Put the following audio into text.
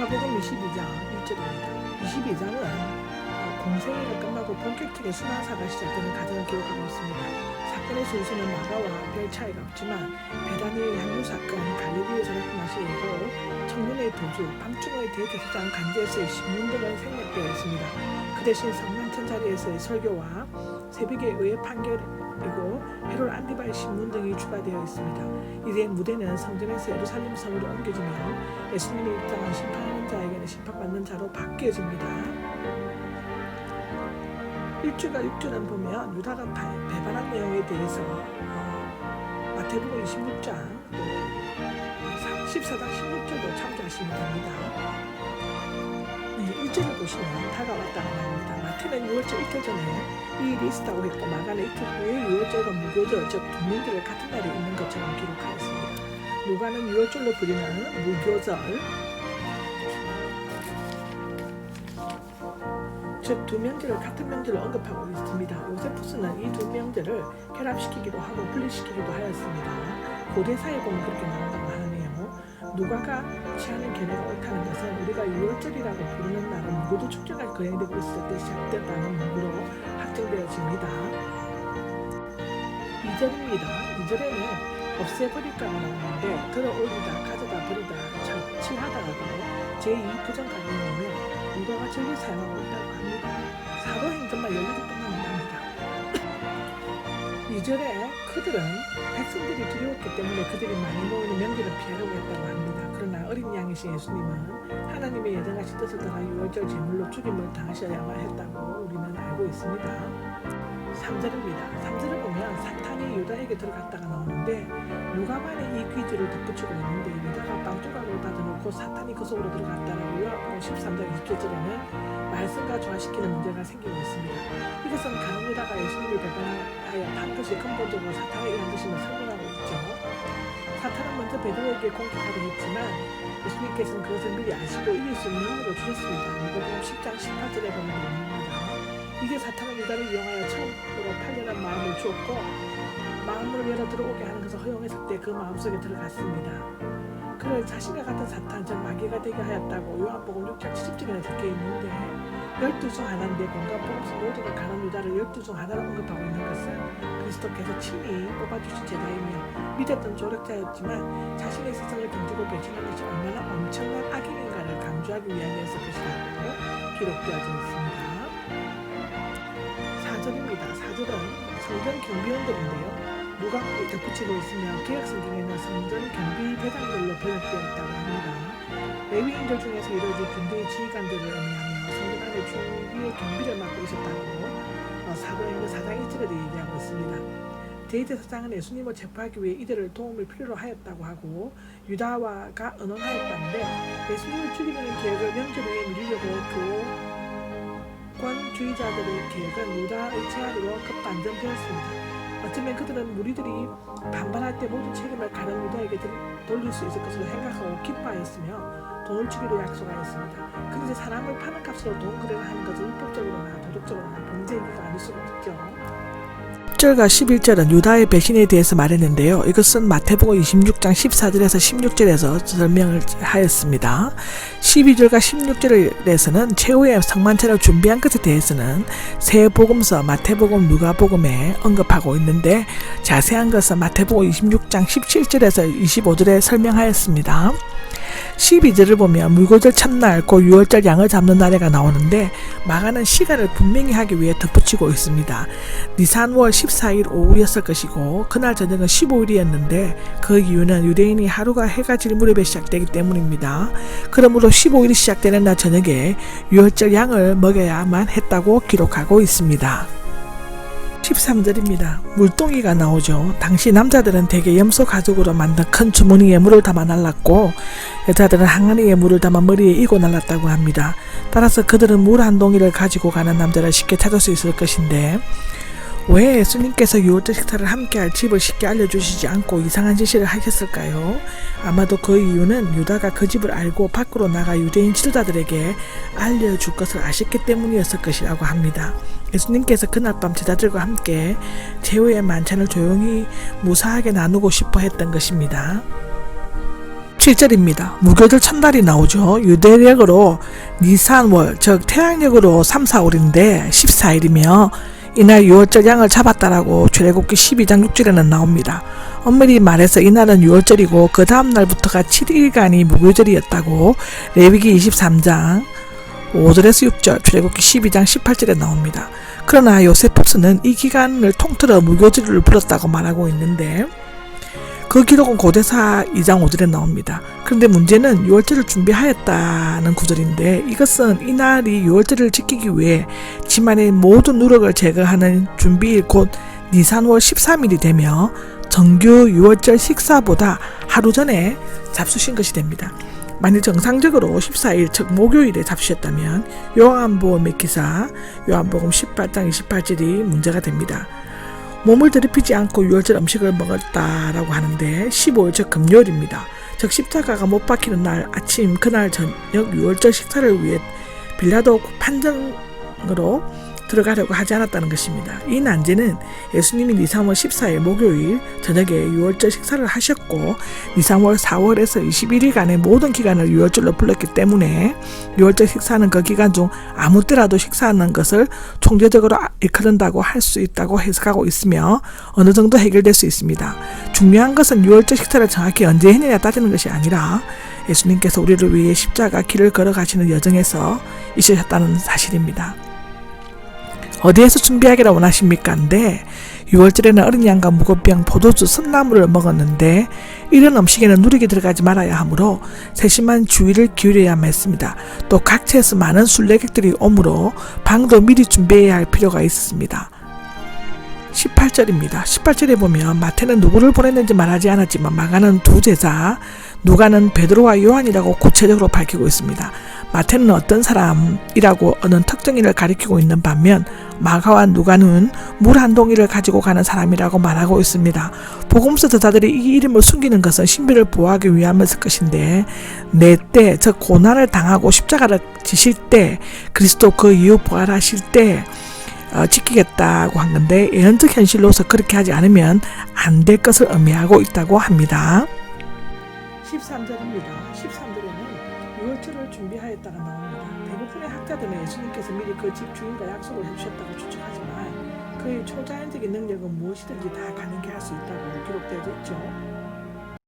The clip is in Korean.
누가복음 22장 1절입니다. 22장은 공생애가 끝나고 본격적인 순환사가 시작되는 과정을 기록하고 있습니다. 사건의 순서는 마가와 별 차이가 없지만 베다니의 향유 사건, 갈릴리에서 나타난 시이고 청년의 도주, 밤중의 대제사장 간제에서의 신문 등은 생략되어 있습니다. 그 대신 성만찬 자리에서의 설교와 새벽의 의회 판결이고 헤롯 안디바의 신문 등이 추가되어 있습니다. 이제 무대는 성전에서 예루살렘 성으로 옮겨지며 예수님이 입장한 심판하는 자에게는 심판받는 자로 바뀌어집니다. 1주가 6주는 보면 유다가 배반한 내용에 대해서 마태복음 26장 또 14장 16절도 참조하시면 됩니다. 네, 1절을 보시면 다가왔다가 나옵니다. 마태는 6월절 이틀 전에 이 일이 있었다고 했고 마가는 이틀 후에 6월절과 무교절 즉 두명절을 같은 날에 있는 것처럼 기록하였습니다. 누가는 6월절로 부르는 무교절 즉 두 명절을 같은 명절로 언급하고 있습니다. 요세푸스는 이 두 명절을 결합시키기도 하고 분리시키기도 하였습니다. 고대사에 보면 그렇게 나온다고 하네요. 누가가 취하는 견해가 옳다는 것은 우리가 6월절이라고 부르는 날은 무교도 축제가 거행되고 있을 때 시작됐다는 문구로 확정되어집니다. 2절입니다. 2절에는 없애버릴까가 나오는데 들어올리다, 가져다 버리다, 처치하다라고 제2부정 가정이면 누가가 절을 사용하고 있다고 합니다. 사도행전만 12절 끝나온답니다. 2절에 그들은 백성들이 두려웠기 때문에 그들이 많이 모이는 명절을 피하려고 했다고 합니다. 그러나 어린 양이신 예수님은 하나님의 예정하신 뜻을 따라 6월절 제물로 죽임을 당하셔야만 했다고 우리는 알고 있습니다. 3절입니다. 3절을 보면 사탄이 유다에게 들어갔다가 나오는데 누가만의 이 귀주를 덧붙이고 있는데 유다가 빵조각을 받아놓고 사탄이 그 속으로 들어갔다라고 요한복음 13장 20절에는 말씀과 조화시키는 문제가 생기고 있습니다. 이것은 가룟 유다가 예수님을 배반하여 판 것이 근본적으로 사탄에 의한 것임을 설명하고 있죠. 사탄은 먼저 베드로에게 공격하려 했지만 예수님께서는 그것을 미리 아시고 이길 수 있는 힘으로 주셨습니다. 누가복음 10장 18절에 보면 됩니다. 이게 사탄은 유다를 이용하여 처음으로 팔려는 마음을 주었고 마음을 열어 들어오게 하는 것을 허용했을 때 그 마음속에 들어갔습니다. 그를 자신과 같은 사탄 즉 마귀가 되게 하였다고 요한복음 6장 70절에 적혀 있는데 12중 하나인데 공간복음서 모두가 가룟 유다를 12중 하나로 언급하고 있는 것은 그리스도께서 친히 뽑아주신 제자이며 믿었던 조력자였지만 자신의 세상을 던지고 배신한 것이 얼마나 엄청난 악행인가를 강조하기 위함이었을 것이라고 기록되어져 있습니다. 4절입니다. 4절은 성전 경비원들인데요. 누가복음이 덧붙이고 있으며 개혁성경에는 성전 경비 대장들로 번역되어 있다고 합니다. 레위인들 중에서 이루어진 군대의 지휘관들을 의미하며 성전 안에 주위의 경비를 맡고 있었다고 사도행전 4장 1절에도 얘기하고 있습니다. 대제사장은 예수님을 체포하기 위해 이들을 도움을 필요로 하였다고 하고 유다와가 의논하였다는데 예수님을 죽이려는 계획을 명절 후에 미루려고 교권주의자들의 계획은 유다의 제안으로 급반전되었습니다. 어쩌면 그들은 무리들이 반발할 때 모든 책임을 가룟 유다에게 돌릴 수 있을 것으로 생각하고 기뻐하였으며 돈을 주기로 약속하였습니다. 그런데 사람을 파는 값으로 돈 거래를 하는 것은 율법적으로나 도덕적으로나 범죄이기가 아닐 수가 없죠. 10절과 11절은 유다의 배신에 대해서 말했는데요. 이것은 마태복음 26장 14절에서 16절에서 설명을 하였습니다. 12절과 16절에서는 최후의 성만찬을 준비한 것에 대해서는 새 복음서 마태복음 누가복음에 언급하고 있는데 자세한 것은 마태복음 26장 17절에서 25절에 설명하였습니다. 12절을 보면 무교절 첫날 곧 6월절 양을 잡는 날에가 나오는데 마가는 시간을 분명히 하기 위해 덧붙이고 있습니다. 니산월 14일 오후였을 것이고 그날 저녁은 15일이었는데 그 이유는 유대인이 하루가 해가 질 무렵에 시작되기 때문입니다. 그러므로 15일이 시작되는 날 저녁에 6월절 양을 먹여야만 했다고 기록하고 있습니다. 13절입니다. 물동이가 나오죠. 당시 남자들은 대개 염소 가죽으로 만든 큰 주머니에 물을 담아 날랐고 여자들은 항아리에 물을 담아 머리에 이고 날랐다고 합니다. 따라서 그들은 물 한 동이를 가지고 가는 남자를 쉽게 찾을 수 있을 것인데 왜 예수님께서 6월절 식사를 함께할 집을 쉽게 알려주시지 않고 이상한 지시를 하셨을까요? 아마도 그 이유는 유다가 그 집을 알고 밖으로 나가 유대인 지도자들에게 알려줄 것을 아셨기 때문이었을 것이라고 합니다. 예수님께서 그날 밤 제자들과 함께 최후의 만찬을 조용히 무사하게 나누고 싶어 했던 것입니다. 17절입니다. 무교절 첫날이 나오죠. 유대력으로 니산월, 즉 태양력으로 3, 4월인데 14일이며 이날 유월절 양을 잡았다라고 출애굽기 12장 6절에는 나옵니다. 엄밀히 말해서 이날은 유월절이고 그 다음 날부터가 7일간이 무교절이었다고 레위기 23장 5절에서 6절, 출애굽기 12장 18절에 나옵니다. 그러나 요세푸스는 이 기간을 통틀어 무교절을 불렀다고 말하고 있는데 그 기록은 고대사 2장 5절에 나옵니다. 그런데 문제는 유월절을 준비하였다는 구절인데 이것은 이날이 유월절을 지키기 위해 집안의 모든 누룩을 제거하는 준비일 곧 니산월 13일이 되며 정규 유월절 식사보다 하루 전에 잡수신 것이 됩니다. 만일 정상적으로 14일 즉 목요일에 잡수셨다면 요한복음 기사 요한복음 18장 28절이 문제가 됩니다. 몸을 더럽히지 않고 유월절 음식을 먹었다라고 하는데 15일 즉 금요일입니다. 즉 십자가가 못 박히는 날 아침 그날 저녁 유월절 식사를 위해 빌라도 판정으로 들어가려고 하지 않았다는 것입니다. 이 난제는 예수님이 니산월 14일 목요일 저녁에 유월절 식사를 하셨고 니산월 4월에서 21일간의 모든 기간을 유월절로 불렀기 때문에 유월절 식사는 그 기간 중 아무 때라도 식사하는 것을 총체적으로 일컬은다고 할 수 있다고 해석하고 있으며 어느 정도 해결될 수 있습니다. 중요한 것은 유월절 식사를 정확히 언제 했느냐 따지는 것이 아니라 예수님께서 우리를 위해 십자가 길을 걸어가시는 여정에서 있으셨다는 사실입니다. 어디에서 준비하기를 원하십니까? 근데 유월절에는 어린 양과 무것병, 포도주, 쓴나물을 먹었는데 이런 음식에는 누룩이 들어가지 말아야 하므로 세심한 주의를 기울여야만 했습니다. 또 각처에서 많은 순례객들이 오므로 방도 미리 준비해야 할 필요가 있었습니다. 18절입니다. 18절에 보면 마태는 누구를 보냈는지 말하지 않았지만 마가는 두 제자, 누가는 베드로와 요한이라고 구체적으로 밝히고 있습니다. 마태는 어떤 사람이라고 어느 특정인을 가리키고 있는 반면 마가와 누가는 물 한 동이를 가지고 가는 사람이라고 말하고 있습니다. 복음서 저자들이 이 이름을 숨기는 것은 신비를 보호하기 위함이었을 것인데 내 때, 즉 고난을 당하고 십자가를 지실 때 그리스도 그 이후 부활하실 때 지키겠다고 한 건데 예언적 현실로서 그렇게 하지 않으면 안 될 것을 의미하고 있다고 합니다. 13절입니다. 13절에는 유월절을 준비하였다가 나옵니다. 대부분의 학자들은 예수님께서 미리 그 집 주인과 약속을 해주셨다고 추측하지만 그의 초자연적인 능력은 무엇이든지 다 가능케 할 수 있다고 기록되어 있죠.